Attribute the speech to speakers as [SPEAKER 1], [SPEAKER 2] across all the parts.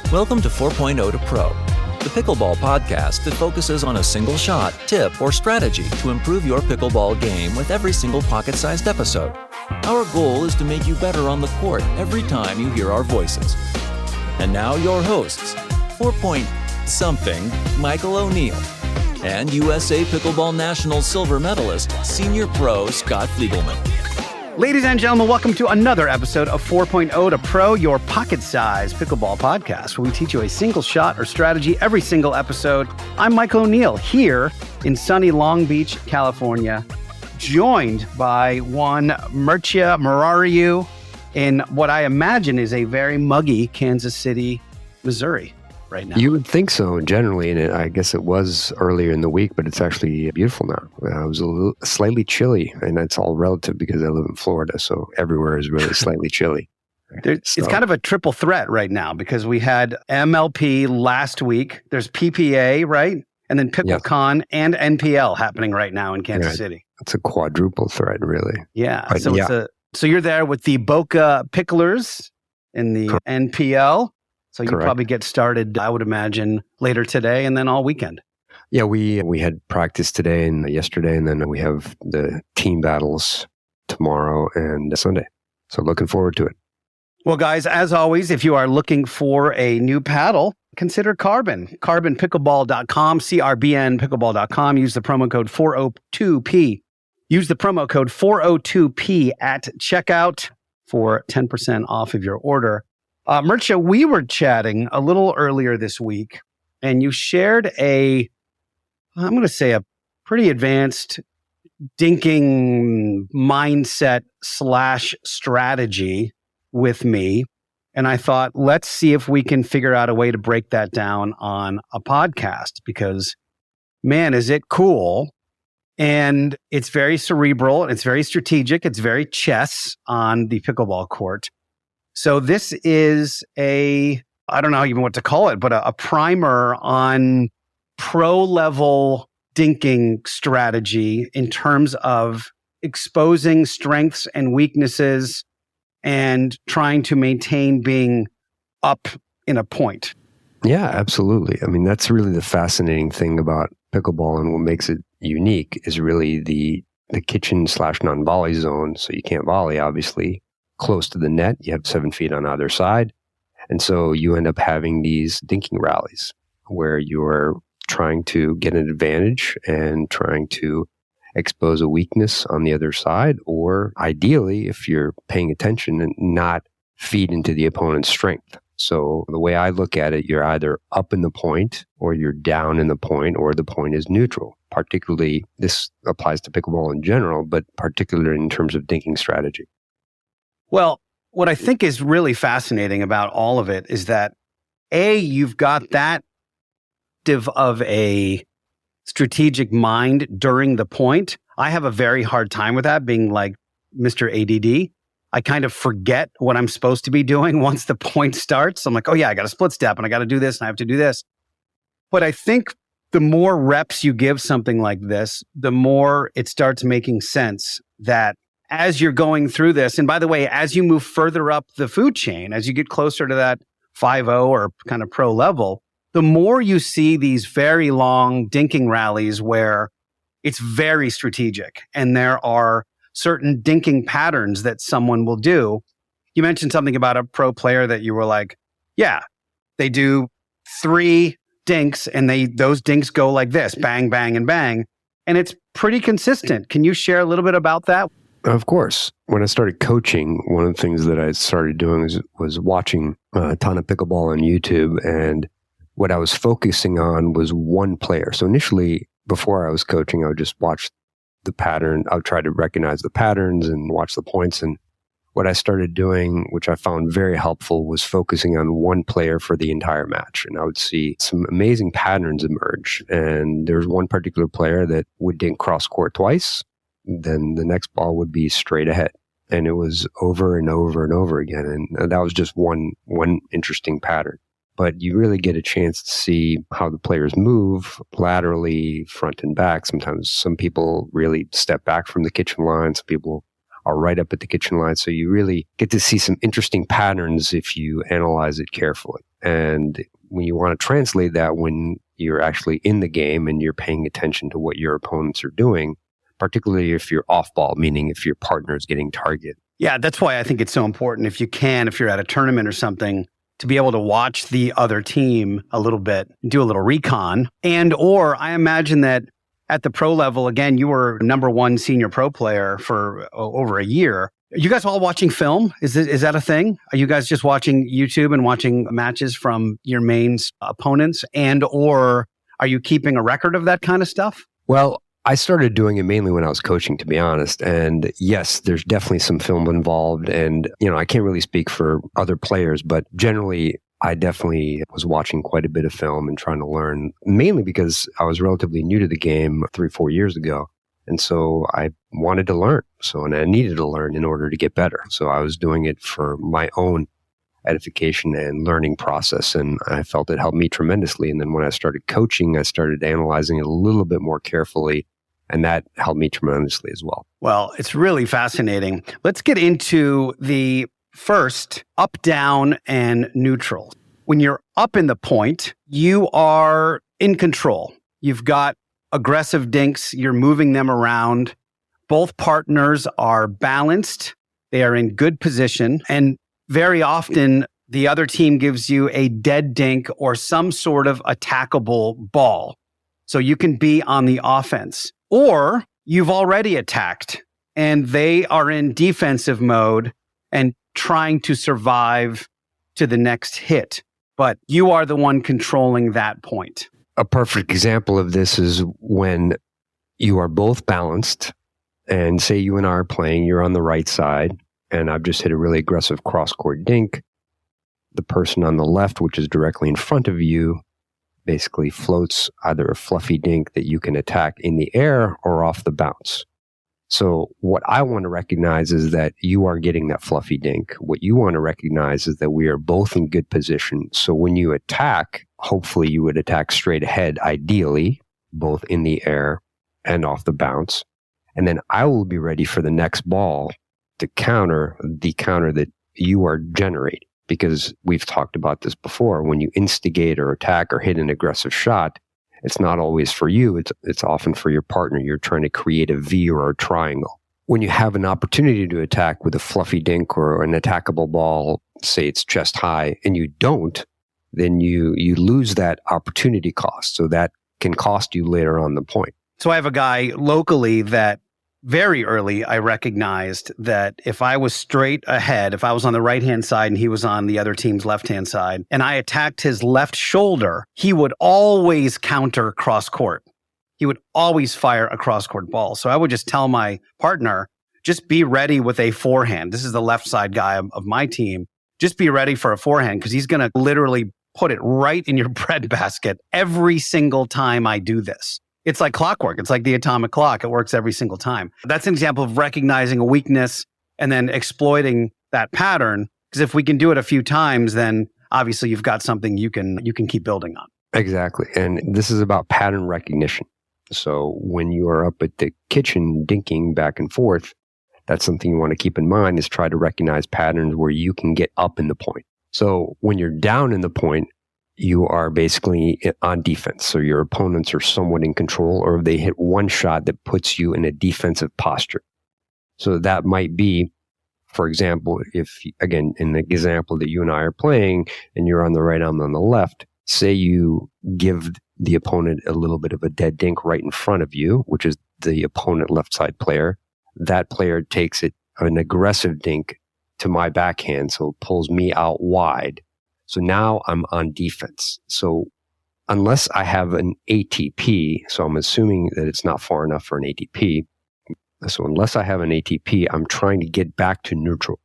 [SPEAKER 1] Welcome to 4.0 to Pro, the pickleball podcast that focuses on a single shot, tip, or strategy to improve your pickleball game with every single pocket-sized episode. Our goal is to make you better on the court every time you hear our voices. And now your hosts, 4-point-something Michael O'Neill, and USA Pickleball National silver medalist, senior pro Scott Fliegelman.
[SPEAKER 2] Ladies and gentlemen, welcome to another episode of 4.0 to Pro, your pocket-sized pickleball podcast, where we teach you a single shot or strategy every single episode. I'm Michael O'Neill here in sunny Long Beach, California, joined by one Mircea Marariu in what I imagine is a very muggy Kansas City, Missouri right now.
[SPEAKER 3] You would think so generally, and I guess it was earlier in the week, but it's actually beautiful now. It was slightly chilly, and that's all relative because I live in Florida, so everywhere is really slightly chilly.
[SPEAKER 2] It's kind of a triple threat right now because we had MLP last week. There's PPA, right? And then PickleCon and NPL happening right now in Kansas City.
[SPEAKER 3] It's a quadruple threat, really.
[SPEAKER 2] Yeah. But so you're there with the Boca Picklers in the NPL. So you probably get started, I would imagine, later today and then all weekend.
[SPEAKER 3] Yeah, we had practice today and yesterday, and then we have the team battles tomorrow and Sunday. So looking forward to it.
[SPEAKER 2] Well, guys, as always, if you are looking for a new paddle, consider Carbon. CarbonPickleball.com, CRBNPickleball.com. Use the promo code 402P. Use the promo code 402P at checkout for 10% off of your order. Mircea, we were chatting a little earlier this week, and you shared I'm going to say a pretty advanced dinking mindset / strategy with me. And I thought, let's see if we can figure out a way to break that down on a podcast because, man, is it cool. And it's very cerebral, it's very strategic, it's very chess on the pickleball court. So this is I don't know even what to call it, but a primer on pro-level dinking strategy in terms of exposing strengths and weaknesses and trying to maintain being up in a point.
[SPEAKER 3] Yeah, absolutely. I mean, that's really the fascinating thing about pickleball, and what makes it unique is really the kitchen / non-volley zone. So you can't volley, obviously. Close to the net, you have 7 feet on either side. And so you end up having these dinking rallies where you're trying to get an advantage and trying to expose a weakness on the other side, or ideally, if you're paying attention, and not feed into the opponent's strength. So the way I look at it, you're either up in the point or you're down in the point, or the point is neutral. Particularly, this applies to pickleball in general, but particularly in terms of dinking strategy.
[SPEAKER 2] Well, what I think is really fascinating about all of it is that, you've got that of a strategic mind during the point. I have a very hard time with that, being like Mr. ADD. I kind of forget what I'm supposed to be doing once the point starts. I'm like, oh yeah, I got a split step and I got to do this and I have to do this. But I think the more reps you give something like this, the more it starts making sense that as you're going through this, and by the way, as you move further up the food chain, as you get closer to that 5.0 or kind of pro level, the more you see these very long dinking rallies where it's very strategic and there are certain dinking patterns that someone will do. You mentioned something about a pro player that you were like, yeah, they do 3 dinks and those dinks go like this, bang, bang, and bang. And it's pretty consistent. Can you share a little bit about that?
[SPEAKER 3] Of course. When I started coaching, one of the things that I started doing was watching a ton of pickleball on YouTube. And what I was focusing on was one player. So initially, before I was coaching, I would just watch the pattern. I would try to recognize the patterns and watch the points. And what I started doing, which I found very helpful, was focusing on one player for the entire match. And I would see some amazing patterns emerge. And there was one particular player that would dink cross court twice. Then the next ball would be straight ahead. And it was over and over and over again. And that was just one interesting pattern. But you really get a chance to see how the players move laterally, front and back. Sometimes some people really step back from the kitchen line. Some people are right up at the kitchen line. So you really get to see some interesting patterns if you analyze it carefully. And when you want to translate that when you're actually in the game and you're paying attention to what your opponents are doing, particularly if you're off ball, meaning if your partner is getting targeted.
[SPEAKER 2] Yeah, that's why I think it's so important if you're at a tournament or something, to be able to watch the other team a little bit, do a little recon. And or I imagine that at the pro level, again, you were number one senior pro player for over a year. Are you guys all watching film? Is that a thing? Are you guys just watching YouTube and watching matches from your main opponents? And or are you keeping a record of that kind of stuff?
[SPEAKER 3] Well, I started doing it mainly when I was coaching, to be honest. And yes, there's definitely some film involved. And, I can't really speak for other players, but generally, I definitely was watching quite a bit of film and trying to learn, mainly because I was relatively new to the game 3-4 years ago. And so I wanted to learn. And I needed to learn in order to get better. So I was doing it for my own edification and learning process. And I felt it helped me tremendously. And then when I started coaching, I started analyzing it a little bit more carefully. And that helped me tremendously as well.
[SPEAKER 2] Well, it's really fascinating. Let's get into the first up, down, and neutral. When you're up in the point, you are in control. You've got aggressive dinks. You're moving them around. Both partners are balanced. They are in good position. And very often, the other team gives you a dead dink or some sort of attackable ball. So you can be on the offense. Or you've already attacked and they are in defensive mode and trying to survive to the next hit. But you are the one controlling that point.
[SPEAKER 3] A perfect example of this is when you are both balanced and say you and I are playing, you're on the right side and I've just hit a really aggressive cross-court dink. The person on the left, which is directly in front of you, basically floats either a fluffy dink that you can attack in the air or off the bounce. So what I want to recognize is that you are getting that fluffy dink. What you want to recognize is that we are both in good position. So when you attack, hopefully you would attack straight ahead, ideally, both in the air and off the bounce. And then I will be ready for the next ball to counter the counter that you are generating. Because we've talked about this before, when you instigate or attack or hit an aggressive shot, it's not always for you. It's often for your partner. You're trying to create a V or a triangle. When you have an opportunity to attack with a fluffy dink or an attackable ball, say it's chest high, and you don't, then you lose that opportunity cost. So that can cost you later on the point.
[SPEAKER 2] So I have a guy locally that very early, I recognized that if I was straight ahead, if I was on the right-hand side and he was on the other team's left-hand side, and I attacked his left shoulder, he would always counter cross-court. He would always fire a cross-court ball. So I would just tell my partner, just be ready with a forehand. This is the left side guy of my team. Just be ready for a forehand because he's going to literally put it right in your breadbasket every single time I do this. It's like clockwork. It's like the atomic clock. It works every single time. That's an example of recognizing a weakness and then exploiting that pattern. Because if we can do it a few times, then obviously you've got something you can keep building on.
[SPEAKER 3] Exactly. And this is about pattern recognition. So when you are up at the kitchen dinking back and forth, that's something you want to keep in mind is try to recognize patterns where you can get up in the point. So when you're down in the point, you are basically on defense. So your opponents are somewhat in control, or they hit one shot that puts you in a defensive posture. So that might be, for example, if, again, in the example that you and I are playing, and you're on the right, I'm on the left, say you give the opponent a little bit of a dead dink right in front of you, which is the opponent left side player. That player takes an aggressive dink to my backhand, so it pulls me out wide. So now I'm on defense. So unless I have an ATP, so I'm assuming that it's not far enough for an ATP. So unless I have an ATP, I'm trying to get back to neutral.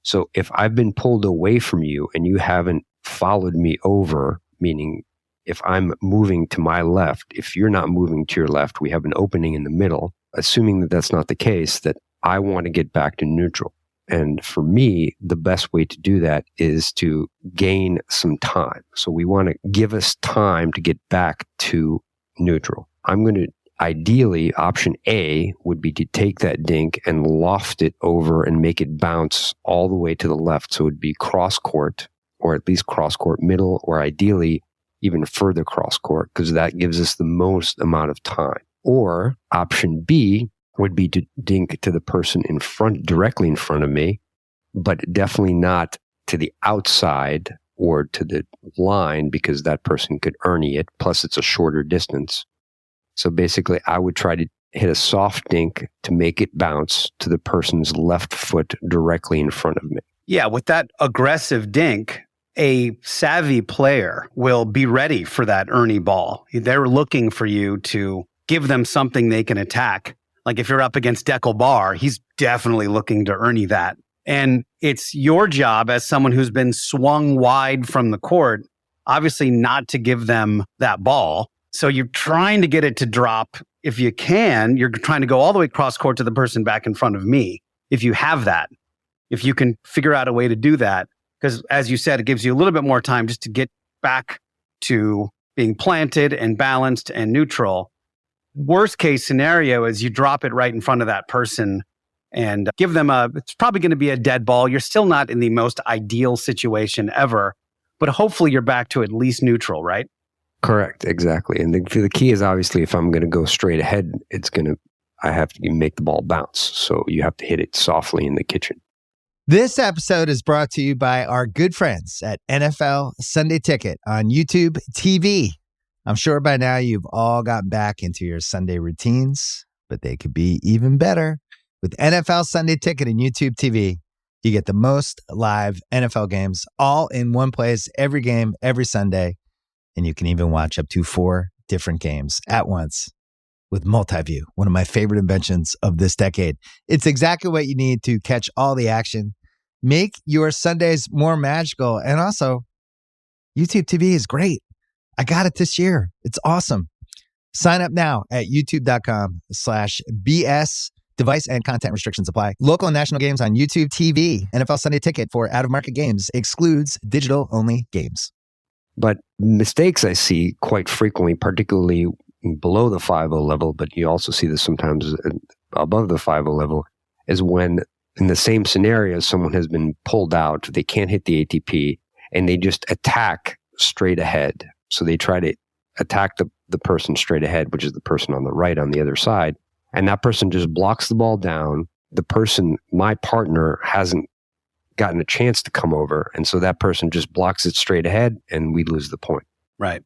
[SPEAKER 3] So if I've been pulled away from you and you haven't followed me over, meaning if I'm moving to my left, if you're not moving to your left, we have an opening in the middle, assuming that that's not the case, that I want to get back to neutral. And for me, the best way to do that is to gain some time. So we want to give us time to get back to neutral. I'm going to ideally, option A would be to take that dink and loft it over and make it bounce all the way to the left. So it would be cross court, or at least cross court middle, or ideally even further cross court, because that gives us the most amount of time. Or option B would be to dink to the person in front, directly in front of me, but definitely not to the outside or to the line, because that person could ernie it. Plus, it's a shorter distance. So basically, I would try to hit a soft dink to make it bounce to the person's left foot directly in front of me.
[SPEAKER 2] Yeah, with that aggressive dink, a savvy player will be ready for that ernie ball. They're looking for you to give them something they can attack. Like if you're up against Pickleball, he's definitely looking to ernie that. And it's your job as someone who's been swung wide from the court, obviously not to give them that ball. So you're trying to get it to drop. If you can, you're trying to go all the way cross court to the person back in front of me. If you have that, if you can figure out a way to do that, because as you said, it gives you a little bit more time just to get back to being planted and balanced and neutral. Worst case scenario is you drop it right in front of that person and give them it's probably going to be a dead ball. You're still not in the most ideal situation ever, but hopefully you're back to at least neutral, right?
[SPEAKER 3] Correct, exactly. And the key is obviously if I'm going to go straight ahead, I have to make the ball bounce. So you have to hit it softly in the kitchen.
[SPEAKER 4] This episode is brought to you by our good friends at NFL Sunday Ticket on YouTube TV. I'm sure by now you've all gotten back into your Sunday routines, but they could be even better. With NFL Sunday Ticket and YouTube TV, you get the most live NFL games all in one place, every game, every Sunday. And you can even watch up to 4 different games at once with multi-view, one of my favorite inventions of this decade. It's exactly what you need to catch all the action, make your Sundays more magical. And also, YouTube TV is great. I got it this year. It's awesome. Sign up now at youtube.com/BS. Device and content restrictions apply. Local and national games on YouTube TV. NFL Sunday Ticket for out-of-market games excludes digital-only games.
[SPEAKER 3] But mistakes I see quite frequently, particularly below the 5-0 level, but you also see this sometimes above the 5-0 level, is when in the same scenario, someone has been pulled out, they can't hit the ATP, and they just attack straight ahead. So they try to attack the person straight ahead, which is the person on the right on the other side. And that person just blocks the ball down. The person, my partner, hasn't gotten a chance to come over. And so that person just blocks it straight ahead and we lose the point.
[SPEAKER 2] Right.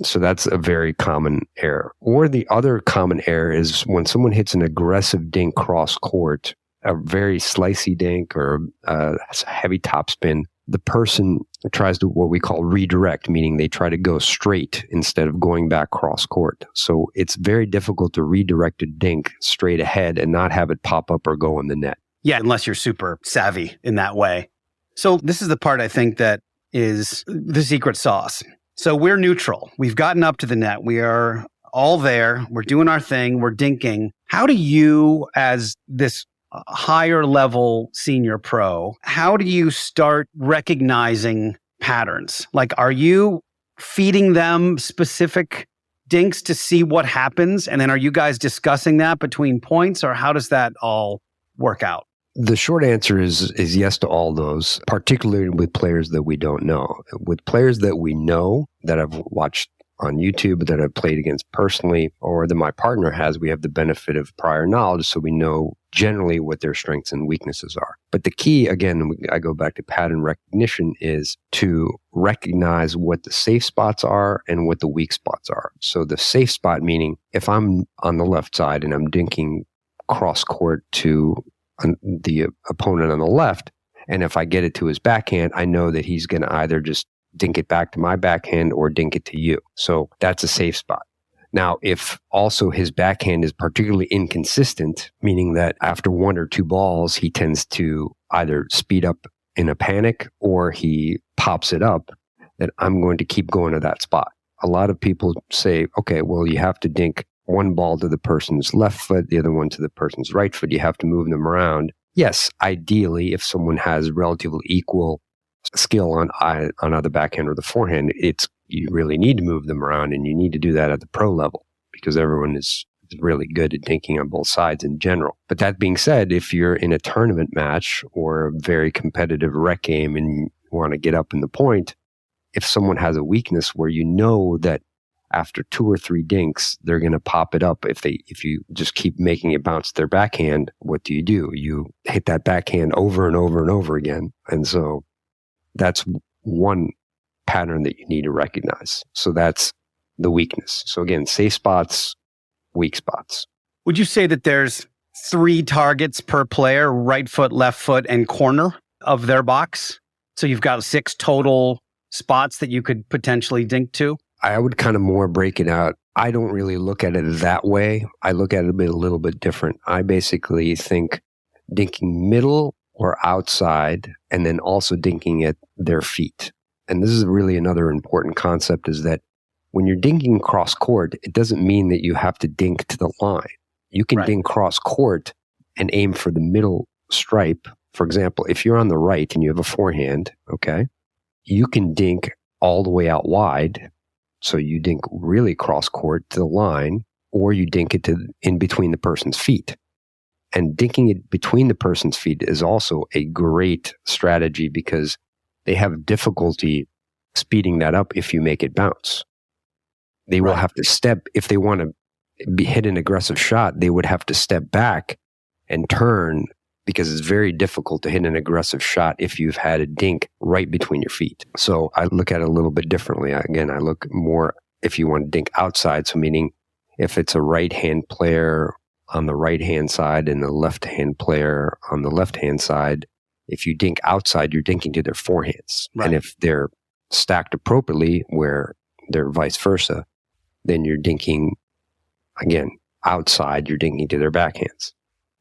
[SPEAKER 3] So that's a very common error. Or the other common error is when someone hits an aggressive dink cross court, a very slicey dink or a heavy topspin, the person tries to what we call redirect, meaning they try to go straight instead of going back cross court. So it's very difficult to redirect a dink straight ahead and not have it pop up or go in the net.
[SPEAKER 2] Yeah, unless you're super savvy in that way. So this is the part I think that is the secret sauce. So we're neutral. We've gotten up to the net. We are all there. We're doing our thing. We're dinking. How do you, as this higher level senior pro, how do you start recognizing patterns? Like, are you feeding them specific dinks to see what happens? And then are you guys discussing that between points, or how does that all work out?
[SPEAKER 3] The short answer is yes to all those, particularly with players that we don't know. With players that we know, that I've watched on YouTube, that I've played against personally, or that my partner has, we have the benefit of prior knowledge, so we know generally what their strengths and weaknesses are. But the key, again, I go back to pattern recognition, is to recognize what the safe spots are and what the weak spots are. So the safe spot, meaning if I'm on the left side and I'm dinking cross court to the opponent on the left, and if I get it to his backhand, I know that he's going to either just dink it back to my backhand or dink it to you. So that's a safe spot. Now, if also his backhand is particularly inconsistent, meaning that after 1 or 2 balls, he tends to either speed up in a panic or he pops it up, then I'm going to keep going to that spot. A lot of people say, okay, well, you have to dink one ball to the person's left foot, the other one to the person's right foot. You have to move them around. Yes, ideally, if someone has relatively equal skill on either backhand or the forehand, you really need to move them around, and you need to do that at the pro level because everyone is really good at dinking on both sides in general. But that being said, if you're in a tournament match or a very competitive rec game and you want to get up in the point, if someone has a weakness where you know that after 2 or 3 dinks, they're going to pop it up. If you just keep making it bounce their backhand, what do? You hit that backhand over and over and over again. And so that's one pattern that you need to recognize. So that's the weakness. So again, safe spots, weak spots.
[SPEAKER 2] Would you say that there's 3 targets per player, right foot, left foot, and corner of their box? So you've got 6 total spots that you could potentially dink to?
[SPEAKER 3] I would kind of more break it out. I don't really look at it that way. I look at it a little bit different. I basically think dinking middle or outside, and then also dinking at their feet. And this is really another important concept, is that when you're dinking cross court, it doesn't mean that you have to dink to the line. You can dink cross court and aim for the middle stripe. For example, if you're on the right and you have a forehand, okay, you can dink all the way out wide. So you dink really cross court to the line, or you dink it in between the person's feet. And dinking it between the person's feet is also a great strategy because they have difficulty speeding that up if you make it bounce. They will have to step, if they want to hit an aggressive shot, they would have to step back and turn, because it's very difficult to hit an aggressive shot if you've had a dink right between your feet. So I look at it a little bit differently. Again, I look more if you want to dink outside. So meaning if it's a right-hand player on the right-hand side and a left-hand player on the left-hand side, if you dink outside, you're dinking to their forehands. Right. And if they're stacked appropriately, where they're vice versa, then you're dinking, again, outside, you're dinking to their backhands.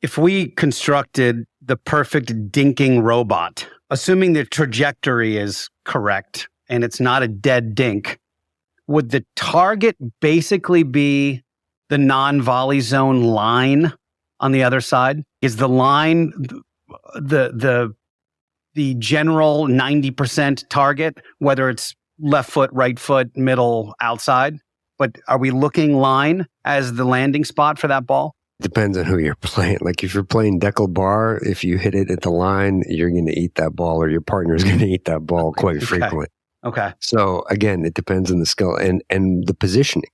[SPEAKER 2] If we constructed the perfect dinking robot, assuming the trajectory is correct and it's not a dead dink, would the target basically be the non-volley zone line on the other side? Is the line the general 90% target, whether it's left foot, right foot, middle, outside? But are we looking line as the landing spot for that ball?
[SPEAKER 3] Depends on who you're playing. Like if you're playing deckle bar, if you hit it at the line, you're going to eat that ball, or your partner's going to eat that ball quite frequently.
[SPEAKER 2] Okay.
[SPEAKER 3] So again, it depends on the skill and the positioning.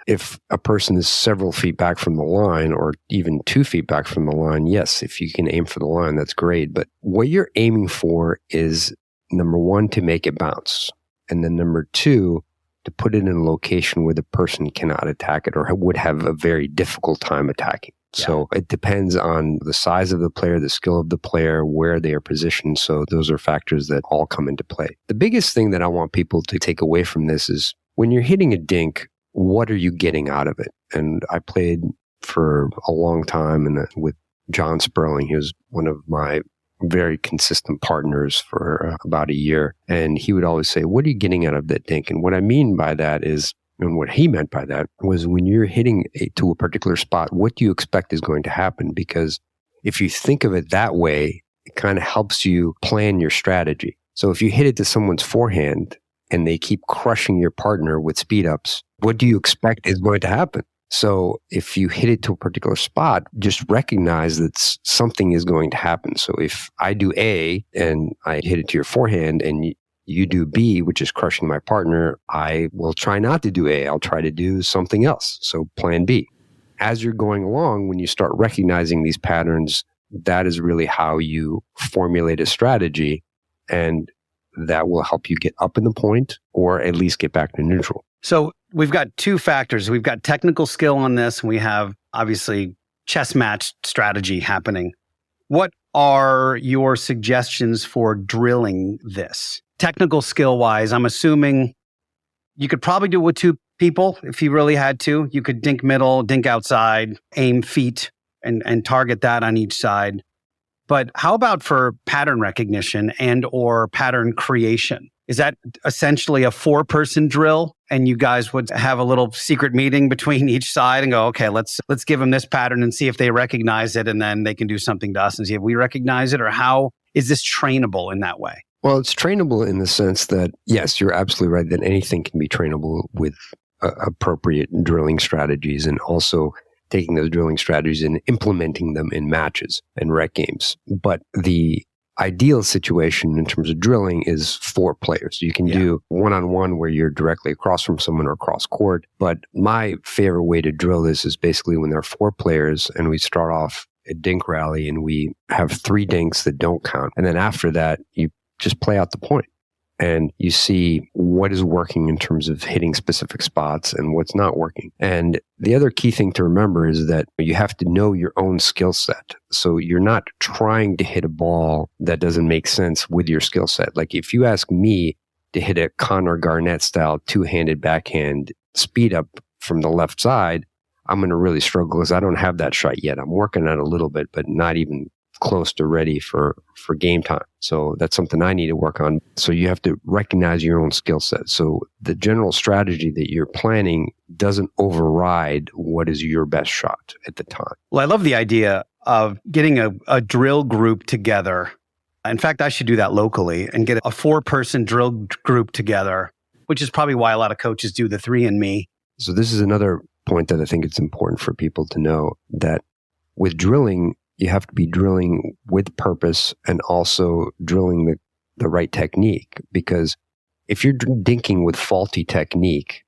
[SPEAKER 3] If a person is several feet back from the line, or even 2 feet back from the line, yes, if you can aim for the line, that's great. But what you're aiming for is, number 1, to make it bounce. And then number 2, to put it in a location where the person cannot attack it or would have a very difficult time attacking. Yeah. So it depends on the size of the player, the skill of the player, where they are positioned. So those are factors that all come into play. The biggest thing that I want people to take away from this is, when you're hitting a dink, what are you getting out of it? And I played for a long time with John Sperling. He was one of my very consistent partners for about a year. And he would always say, what are you getting out of that dink? And what I mean by that is, and what he meant by that was, when you're hitting to a particular spot, what do you expect is going to happen? Because if you think of it that way, it kind of helps you plan your strategy. So if you hit it to someone's forehand and they keep crushing your partner with speed ups, what do you expect is going to happen? So if you hit it to a particular spot, just recognize that something is going to happen. So if I do A and I hit it to your forehand and you do B, which is crushing my partner, I will try not to do A. I'll try to do something else. So plan B. As you're going along, when you start recognizing these patterns, that is really how you formulate a strategy, and that will help you get up in the point, or at least get back to neutral.
[SPEAKER 2] So we've got 2 factors. We've got technical skill on this, and we have obviously chess match strategy happening. What are your suggestions for drilling this? Technical skill wise, I'm assuming you could probably do it with 2 people if you really had to. You could dink middle, dink outside, aim feet, and target that on each side. But how about for pattern recognition and or pattern creation? Is that essentially a 4-person drill, and you guys would have a little secret meeting between each side and go, okay, let's give them this pattern and see if they recognize it, and then they can do something to us and see if we recognize it? Or how is this trainable in that way?
[SPEAKER 3] Well, it's trainable in the sense that, yes, you're absolutely right that anything can be trainable with appropriate drilling strategies, and also taking those drilling strategies and implementing them in matches and rec games. But the ideal situation in terms of drilling is 4 players. You can do one-on-one where you're directly across from someone or across court. But my favorite way to drill this is basically when there are 4 players and we start off a dink rally and we have 3 dinks that don't count. And then after that, you just play out the point. And you see what is working in terms of hitting specific spots and what's not working. And the other key thing to remember is that you have to know your own skill set. So you're not trying to hit a ball that doesn't make sense with your skill set. Like if you ask me to hit a Connor Garnett style 2-handed backhand speed up from the left side, I'm going to really struggle because I don't have that shot yet. I'm working on it a little bit, but not even close to ready for game time. So that's something I need to work on. So you have to recognize your own skill set. So the general strategy that you're planning doesn't override what is your best shot at the time.
[SPEAKER 2] Well, I love the idea of getting a drill group together. In fact, I should do that locally and get a 4-person drill group together, which is probably why a lot of coaches do the 3-and-me.
[SPEAKER 3] So this is another point that I think it's important for people to know, that with drilling, you have to be drilling with purpose and also drilling the right technique. Because if you're dinking with faulty technique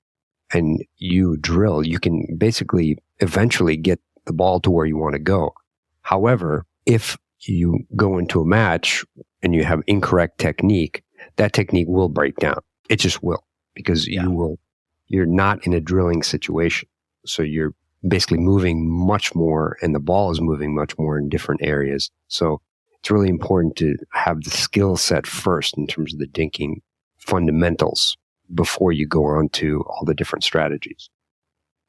[SPEAKER 3] and you drill, you can basically eventually get the ball to where you want to go. However, if you go into a match and you have incorrect technique, that technique will break down. It just will, because you're not in a drilling situation. So you're basically moving much more, and the ball is moving much more in different areas. So it's really important to have the skill set first in terms of the dinking fundamentals before you go on to all the different strategies.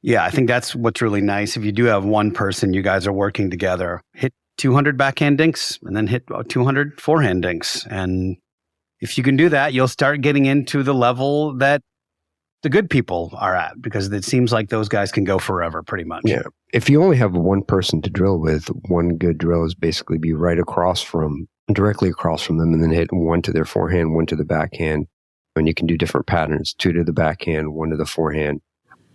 [SPEAKER 2] Yeah, I think that's what's really nice. If you do have one person, you guys are working together, hit 200 backhand dinks and then hit 200 forehand dinks. And if you can do that, you'll start getting into the level that the good people are at, because it seems like those guys can go forever pretty much.
[SPEAKER 3] Yeah. If you only have one person to drill with, one good drill is basically be directly across from them, and then hit 1 to their forehand, 1 to the backhand. And you can do different patterns, 2 to the backhand, 1 to the forehand.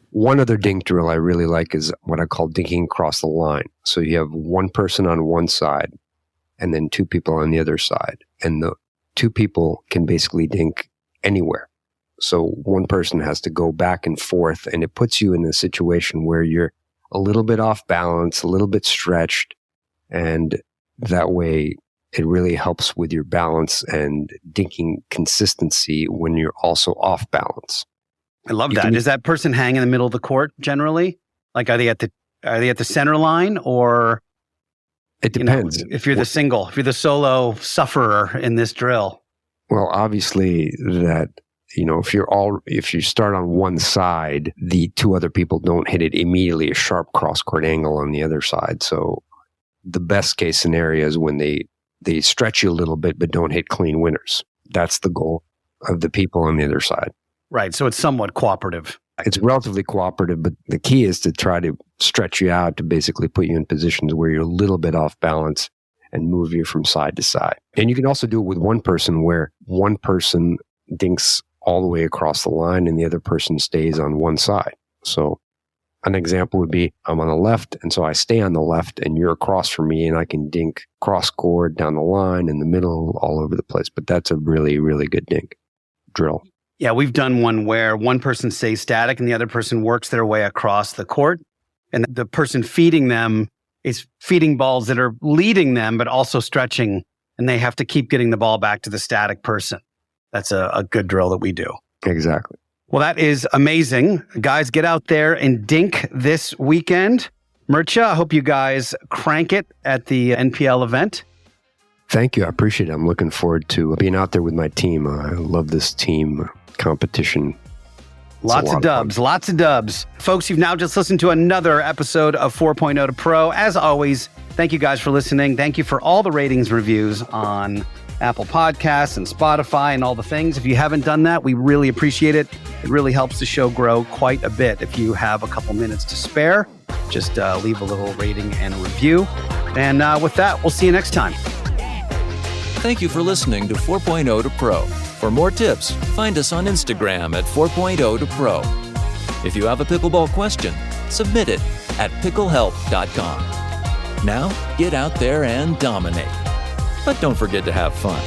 [SPEAKER 3] One other dink drill I really like is what I call dinking across the line. So you have one person on one side and then 2 people on the other side. And the 2 people can basically dink anywhere. So one person has to go back and forth, and it puts you in a situation where you're a little bit off balance, a little bit stretched, and that way it really helps with your balance and dinking consistency when you're also off balance.
[SPEAKER 2] I love that. Does that person hang in the middle of the court generally? Like, are they at the center line, or
[SPEAKER 3] it depends?
[SPEAKER 2] If you're the solo sufferer in this drill.
[SPEAKER 3] Well, obviously that, if you start on one side, the 2 other people don't hit it immediately a sharp cross-court angle on the other side. So the best case scenario is when they stretch you a little bit but don't hit clean winners. That's the goal of the people on the other side.
[SPEAKER 2] Right. So it's somewhat cooperative.
[SPEAKER 3] It's relatively cooperative, but the key is to try to stretch you out to basically put you in positions where you're a little bit off balance and move you from side to side. And you can also do it with one person, where one person dinks all the way across the line and the other person stays on one side. So an example would be, I'm on the left, and so I stay on the left and you're across from me, and I can dink cross court, down the line, in the middle, all over the place. But that's a really, really good dink drill.
[SPEAKER 2] Yeah, we've done one where one person stays static and the other person works their way across the court, and the person feeding them is feeding balls that are leading them but also stretching, and they have to keep getting the ball back to the static person. That's a good drill that we do.
[SPEAKER 3] Exactly.
[SPEAKER 2] Well, that is amazing. Guys, get out there and dink this weekend. Mircea, I hope you guys crank it at the NPL event.
[SPEAKER 3] Thank you. I appreciate it. I'm looking forward to being out there with my team. I love this team competition.
[SPEAKER 2] Lots of dubs. Folks, you've now just listened to another episode of 4.0 to Pro. As always, thank you guys for listening. Thank you for all the ratings, reviews on Apple Podcasts and Spotify and all the things. If you haven't done that, we really appreciate it. It really helps the show grow quite a bit. If you have a couple minutes to spare, just leave a little rating and a review. And with that, we'll see you next time.
[SPEAKER 1] Thank you for listening to 4.0 to Pro. For more tips, find us on Instagram at 4.0 to Pro. If you have a pickleball question, submit it at picklehelp.com. Now, get out there and dominate. But don't forget to have fun.